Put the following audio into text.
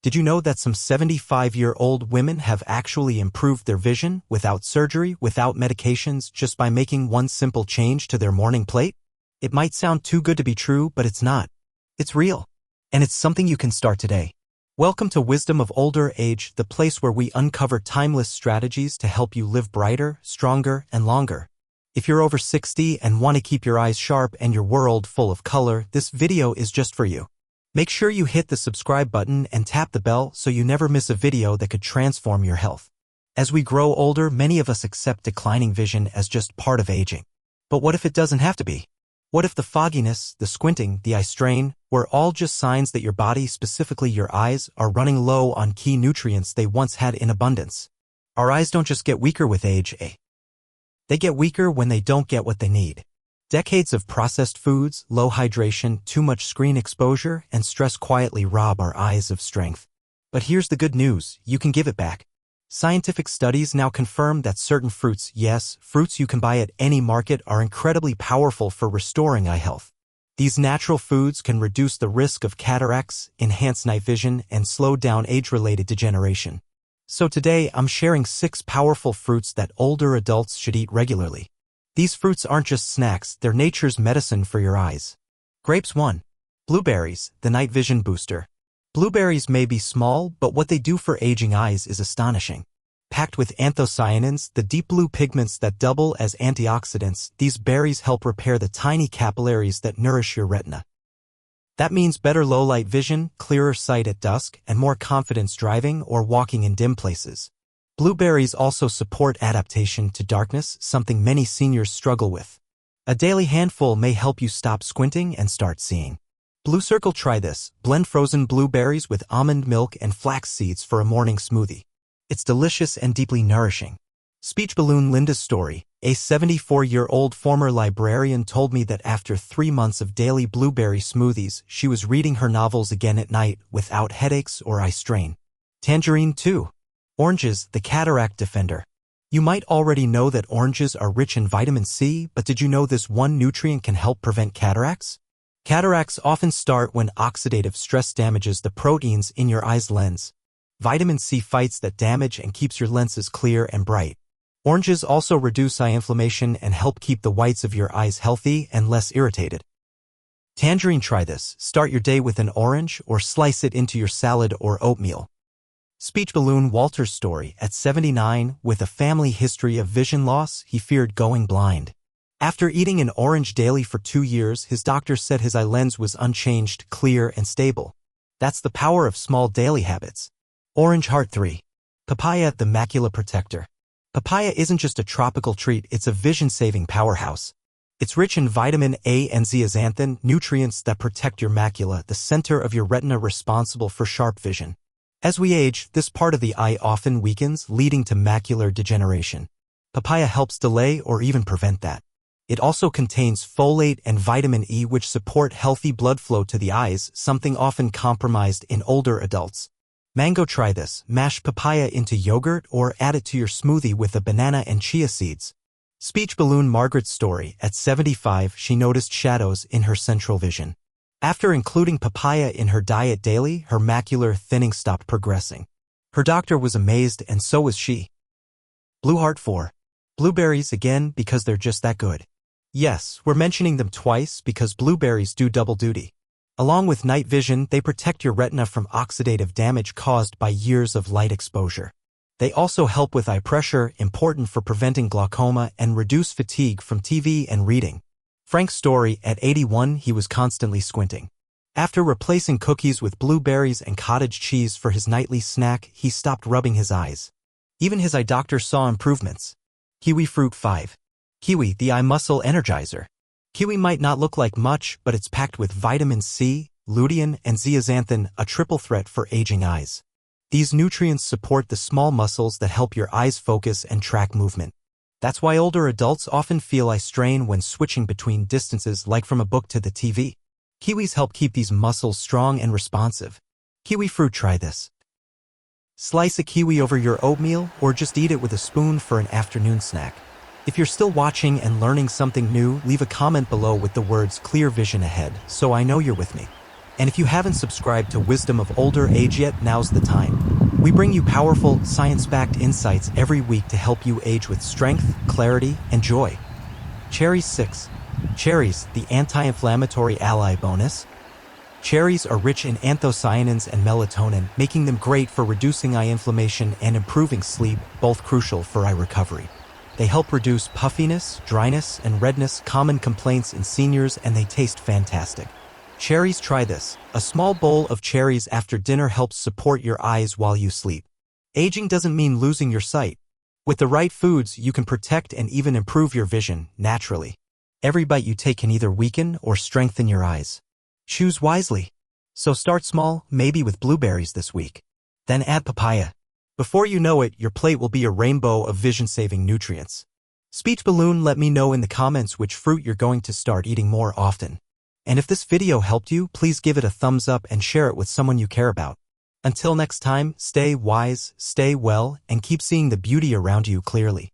Did you know that some 75-year-old women have actually improved their vision without surgery, without medications, just by making one simple change to their morning plate? It might sound too good to be true, but it's not. It's real. And it's something you can start today. Welcome to Wisdom of Older Age, the place where we uncover timeless strategies to help you live brighter, stronger, and longer. If you're over 60 and want to keep your eyes sharp and your world full of color, this video is just for you. Make sure you hit the subscribe button and tap the bell so you never miss a video that could transform your health. As we grow older, many of us accept declining vision as just part of aging. But what if it doesn't have to be? What if the fogginess, the squinting, the eye strain, were all just signs that your body, specifically your eyes, are running low on key nutrients they once had in abundance? Our eyes don't just get weaker with age, They get weaker when they don't get what they need. Decades of processed foods, low hydration, too much screen exposure, and stress quietly rob our eyes of strength. But here's the good news, you can give it back. Scientific studies now confirm that certain fruits, yes, fruits you can buy at any market, are incredibly powerful for restoring eye health. These natural foods can reduce the risk of cataracts, enhance night vision, and slow down age-related degeneration. So today, I'm sharing 6 powerful fruits that older adults should eat regularly. These fruits aren't just snacks, they're nature's medicine for your eyes. Grapes 1. Blueberries, the night vision booster. Blueberries may be small, but what they do for aging eyes is astonishing. Packed with anthocyanins, the deep blue pigments that double as antioxidants, these berries help repair the tiny capillaries that nourish your retina. That means better low-light vision, clearer sight at dusk, and more confidence driving or walking in dim places. Blueberries also support adaptation to darkness, something many seniors struggle with. A daily handful may help you stop squinting and start seeing. Blue Circle, try this. Blend frozen blueberries with almond milk and flax seeds for a morning smoothie. It's delicious and deeply nourishing. Speech balloon. Linda's story. A 74-year-old former librarian told me that after 3 months of daily blueberry smoothies, she was reading her novels again at night without headaches or eye strain. Tangerine 2. Oranges, the cataract defender. You might already know that oranges are rich in vitamin C, but did you know this one nutrient can help prevent cataracts? Cataracts often start when oxidative stress damages the proteins in your eye's lens. Vitamin C fights that damage and keeps your lenses clear and bright. Oranges also reduce eye inflammation and help keep the whites of your eyes healthy and less irritated. Tangerine, try this. Start your day with an orange or slice it into your salad or oatmeal. Speech balloon. Walter's story. At 79, with a family history of vision loss, he feared going blind. After eating an orange daily for 2 years, his doctor said his eye lens was unchanged, clear, and stable. That's the power of small daily habits. Orange Heart 3. Papaya, the macula protector. Papaya isn't just a tropical treat, it's a vision-saving powerhouse. It's rich in vitamin A and zeaxanthin, nutrients that protect your macula, the center of your retina responsible for sharp vision. As we age, this part of the eye often weakens, leading to macular degeneration. Papaya helps delay or even prevent that. It also contains folate and vitamin E, which support healthy blood flow to the eyes, something often compromised in older adults. Mango, try this. Mash papaya into yogurt or add it to your smoothie with a banana and chia seeds. Speech balloon. Margaret's story. At 75, she noticed shadows in her central vision. After including papaya in her diet daily, her macular thinning stopped progressing. Her doctor was amazed, and so was she. Blue Heart 4. Blueberries, again, because they're just that good. Yes, we're mentioning them twice because blueberries do double duty. Along with night vision, they protect your retina from oxidative damage caused by years of light exposure. They also help with eye pressure, important for preventing glaucoma, and reduce fatigue from TV and reading. Frank's story. At 81, he was constantly squinting. After replacing cookies with blueberries and cottage cheese for his nightly snack, he stopped rubbing his eyes. Even his eye doctor saw improvements. Kiwi fruit 5. Kiwi, the eye muscle energizer. Kiwi might not look like much, but it's packed with vitamin C, lutein, and zeaxanthin, a triple threat for aging eyes. These nutrients support the small muscles that help your eyes focus and track movement. That's why older adults often feel eye strain when switching between distances, like from a book to the TV. Kiwis help keep these muscles strong and responsive. Kiwi fruit, try this. Slice a kiwi over your oatmeal or just eat it with a spoon for an afternoon snack. If you're still watching and learning something new, leave a comment below with the words "clear vision ahead" so I know you're with me. And if you haven't subscribed to Wisdom of Older Age yet, now's the time. We bring you powerful, science-backed insights every week to help you age with strength, clarity, and joy. Cherries 6. Cherries, the anti-inflammatory ally bonus. Cherries are rich in anthocyanins and melatonin, making them great for reducing eye inflammation and improving sleep, both crucial for eye recovery. They help reduce puffiness, dryness, and redness, common complaints in seniors, and they taste fantastic. Cherries, try this. A small bowl of cherries after dinner helps support your eyes while you sleep. Aging doesn't mean losing your sight. With the right foods, you can protect and even improve your vision, naturally. Every bite you take can either weaken or strengthen your eyes. Choose wisely. So start small, maybe with blueberries this week. Then add papaya. Before you know it, your plate will be a rainbow of vision-saving nutrients. Speech balloon, let me know in the comments which fruit you're going to start eating more often. And if this video helped you, please give it a thumbs up and share it with someone you care about. Until next time, stay wise, stay well, and keep seeing the beauty around you clearly.